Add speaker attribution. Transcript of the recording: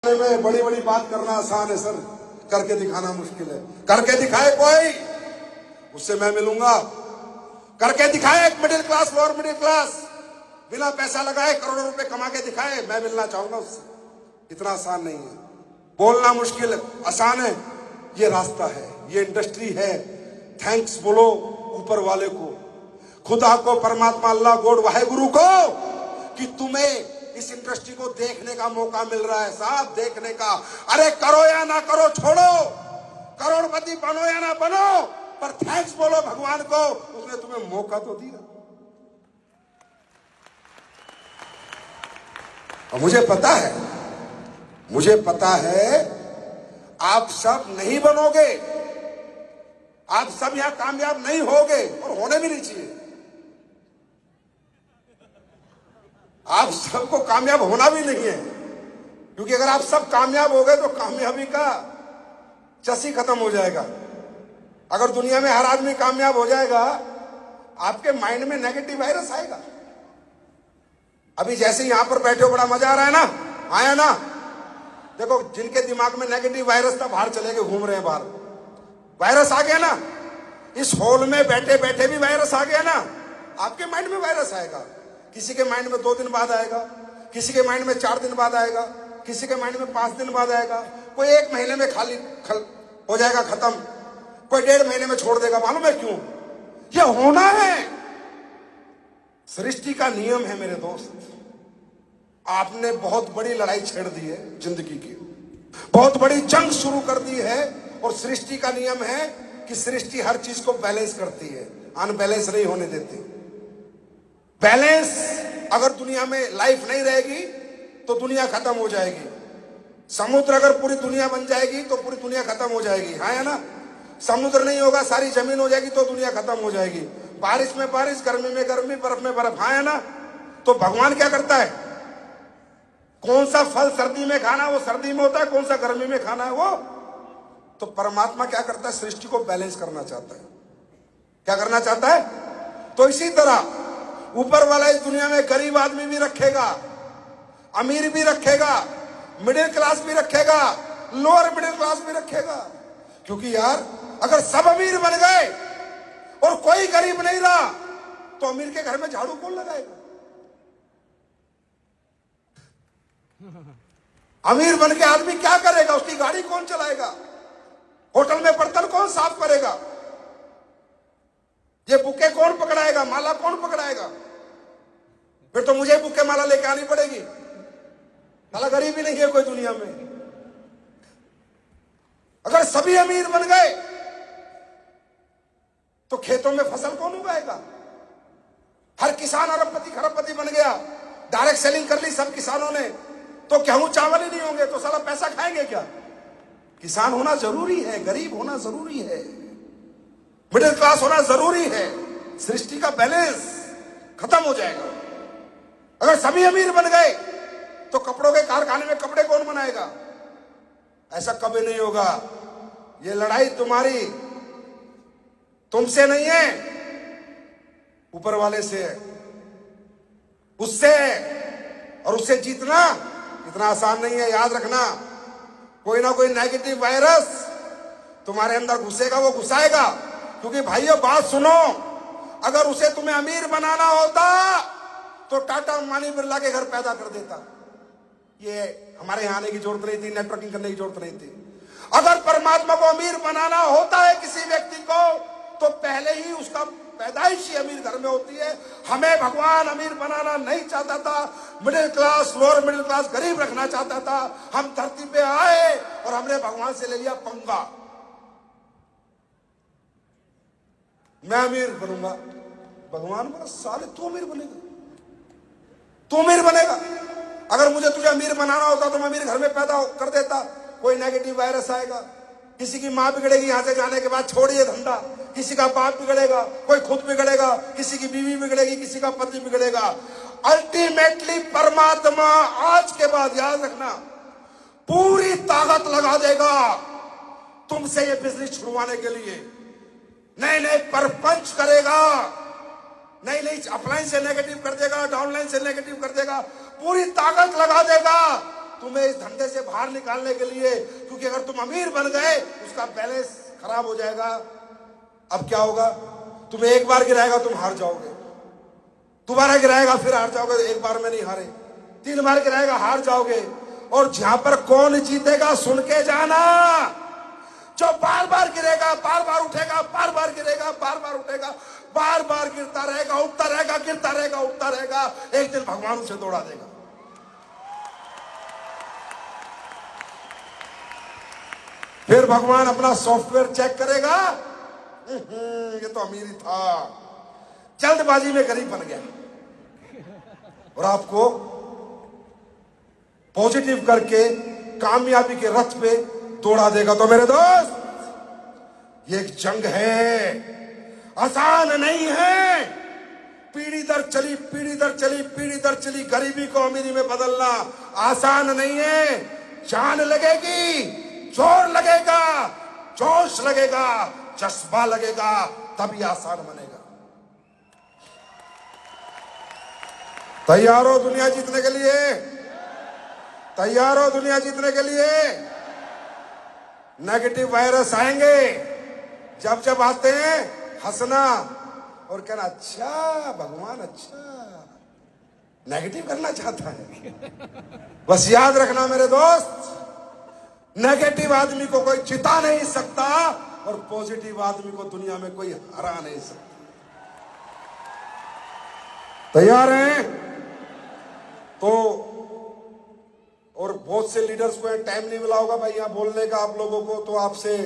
Speaker 1: में बड़ी बड़ी बात करना आसान है सर, करके दिखाना मुश्किल है। करके दिखाए कोई, उससे मैं मिलूंगा। करके दिखाए एक middle class, lower middle class, बिना पैसा लगाए करोड़ों रुपए कमा के दिखाए, मैं मिलना चाहूंगा उससे। इतना आसान नहीं है। बोलना मुश्किल है, आसान है। ये रास्ता है, ये इंडस्ट्री है। थैंक्स बोलो ऊपर वाले को, खुदा को, परमात्मा, अल्लाह, गॉड, वाहेगुरु को, कि तुम्हें इस इंडस्ट्री को देखने का मौका मिल रहा है साहब, देखने का। अरे करो या ना करो, छोड़ो, करोड़पति बनो या ना बनो, पर थैंक्स बोलो भगवान को, उसने तुम्हें मौका तो दिया। और मुझे पता है आप सब नहीं बनोगे, आप सब यहां कामयाब नहीं होगे, और होने भी नहीं चाहिए। आप सबको कामयाब होना भी नहीं है, क्योंकि अगर आप सब कामयाब हो गए तो कामयाबी का चसी खत्म हो जाएगा। अगर दुनिया में हर आदमी कामयाब हो जाएगा, आपके माइंड में नेगेटिव वायरस आएगा। अभी जैसे यहां पर बैठे हो, बड़ा मजा आ रहा है ना, आया ना? देखो, जिनके दिमाग में नेगेटिव वायरस था, बाहर चले गए, घूम रहे हैं बाहर। वायरस आ गया ना, इस हॉल में बैठे बैठे भी वायरस आ गया ना, आपके माइंड में वायरस आएगा। किसी के माइंड में 2 दिन बाद आएगा, किसी के माइंड में 4 दिन बाद आएगा, किसी के माइंड में 5 दिन बाद आएगा, कोई 1 महीने में हो जाएगा खत्म, कोई 1.5 महीने में छोड़ देगा। मालूम है क्यों? ये होना है, सृष्टि का नियम है मेरे दोस्त। आपने बहुत बड़ी लड़ाई छेड़ दी है जिंदगी की, बहुत बड़ी जंग शुरू कर दी है, और सृष्टि का नियम है कि सृष्टि हर चीज को बैलेंस करती है, अनबैलेंस नहीं होने देती। बैलेंस, अगर दुनिया में लाइफ नहीं रहेगी तो दुनिया खत्म हो जाएगी। समुद्र अगर पूरी दुनिया बन जाएगी तो पूरी दुनिया खत्म हो जाएगी, हाँ या ना? समुद्र नहीं होगा, सारी जमीन हो जाएगी तो दुनिया खत्म हो जाएगी। बारिश में बारिश, गर्मी में गर्मी, बर्फ में बर्फ, हाँ या ना? तो भगवान क्या करता है? कौन सा फल सर्दी में खाना वो सर्दी में होता है, कौन सा गर्मी में खाना है वो। तो परमात्मा क्या करता है? सृष्टि को बैलेंस करना चाहता है। क्या करना चाहता है? तो इसी तरह ऊपर वाला इस दुनिया में गरीब आदमी भी रखेगा, अमीर भी रखेगा, मिडिल क्लास भी रखेगा, लोअर मिडिल क्लास भी रखेगा। क्योंकि यार, अगर सब अमीर बन गए और कोई गरीब नहीं रहा, तो अमीर के घर में झाड़ू कौन लगाएगा? अमीर बन के आदमी क्या करेगा? उसकी गाड़ी कौन चलाएगा? होटल में बर्तन कौन साफ करेगा? ये बुके कौन पकड़ाएगा? माला कौन पकड़ाएगा? फिर तो मुझे बुके माला लेके आनी पड़ेगी। साला गरीब ही नहीं है कोई दुनिया में। अगर सभी अमीर बन गए तो खेतों में फसल कौन उगाएगा? हर किसान अरबपति खरबपति बन गया, डायरेक्ट सेलिंग कर ली सब किसानों ने, तो गेहूं चावल ही नहीं होंगे, तो साला पैसा खाएंगे क्या? किसान होना जरूरी है, गरीब होना जरूरी है, मिडिल क्लास होना जरूरी है। सृष्टि का बैलेंस खत्म हो जाएगा। अगर सभी अमीर बन गए तो कपड़ों के कारखाने में कपड़े कौन बनाएगा? ऐसा कभी नहीं होगा। ये लड़ाई तुम्हारी तुमसे नहीं है, ऊपर वाले से है, उससे। और उससे जीतना इतना आसान नहीं है, याद रखना। कोई ना कोई नेगेटिव वायरस तुम्हारे अंदर घुसेगा, वो घुसाएगा। क्योंकि भाइयों बात सुनो, अगर उसे तुम्हें अमीर बनाना होता तो टाटा अंबानी बिरला के घर पैदा कर देता। ये हमारे यहां आने की जरूरत नहीं थी, नेटवर्किंग करने की जरूरत नहीं थी। अगर परमात्मा को अमीर बनाना होता है किसी व्यक्ति को, तो पहले ही उसका पैदाइश ही अमीर घर में होती है। हमें भगवान अमीर बनाना नहीं चाहता था, middle class, lower middle class, गरीब रखना चाहता था। हम धरती पे आए और हमने भगवान से ले लिया पंगा, मैं अमीर बनूंगा। भगवान बोला, साले तू अमीर बनेगा, तू अमीर बनेगा। अगर मुझे तुझे अमीर बनाना होता तो मैं अमीर घर में पैदा कर देता। कोई नेगेटिव वायरस आएगा, किसी की मां बिगड़ेगी यहां से जाने के बाद, छोड़िए धंधा, किसी का बाप बिगड़ेगा, कोई खुद बिगड़ेगा, किसी की बीवी बिगड़ेगी, किसी का पति बिगड़ेगा। अल्टीमेटली परमात्मा आज के बाद, याद रखना, पूरी ताकत लगा देगा तुमसे ये बिजनेस छुड़वाने के लिए। नए नए परपंच करेगा, नई नई अपलाइन से नेगेटिव कर देगा, डाउनलाइन से नेगेटिव कर देगा, पूरी ताकत लगा देगा तुम्हें इस धंधे से बाहर निकालने के लिए, क्योंकि अगर तुम अमीर बन गए उसका बैलेंस खराब हो जाएगा। अब क्या होगा, तुम्हें एक बार गिराएगा तुम हार जाओगे, दोबारा गिराएगा फिर हार जाओगे, एक बार में नहीं हारे, 3 बार गिराएगा हार जाओगे। और जहां पर कौन जीतेगा सुन के जाना, जो बार बार गिरेगा, बार बार उठेगा, बार बार गिरेगा, बार बार उठेगा, बार बार गिरता रहेगा, उठता रहेगा, गिरता रहेगा, उठता रहेगा, एक दिन भगवान उसे दौड़ा देगा। फिर भगवान अपना सॉफ्टवेयर चेक करेगा, ये तो अमीर ही था, जल्दबाजी में गरीब बन गया, और आपको पॉजिटिव करके कामयाबी के रथ पे दौड़ा देगा। तो मेरे दोस्त, ये एक जंग है, आसान नहीं है। पीढ़ी दर चली, पीढ़ी दर चली, पीढ़ी दर चली गरीबी को अमीरी में बदलना आसान नहीं है। जान लगेगी, जोर लगेगा, जोश लगेगा, जज्बा लगेगा, तभी आसान बनेगा। तैयार हो दुनिया जीतने के लिए? तैयार हो दुनिया जीतने के लिए? नेगेटिव वायरस आएंगे, जब जब आते हैं हंसना और कहना अच्छा भगवान अच्छा नेगेटिव करना चाहता है। बस याद रखना मेरे दोस्त, नेगेटिव आदमी को कोई जिता नहीं सकता और पॉजिटिव आदमी को दुनिया में कोई हरा नहीं सकता। तैयार हैं? तो और बहुत से लीडर्स को टाइम नहीं मिला होगा भाई यहाँ बोलने का आप लोगों को, तो आपसे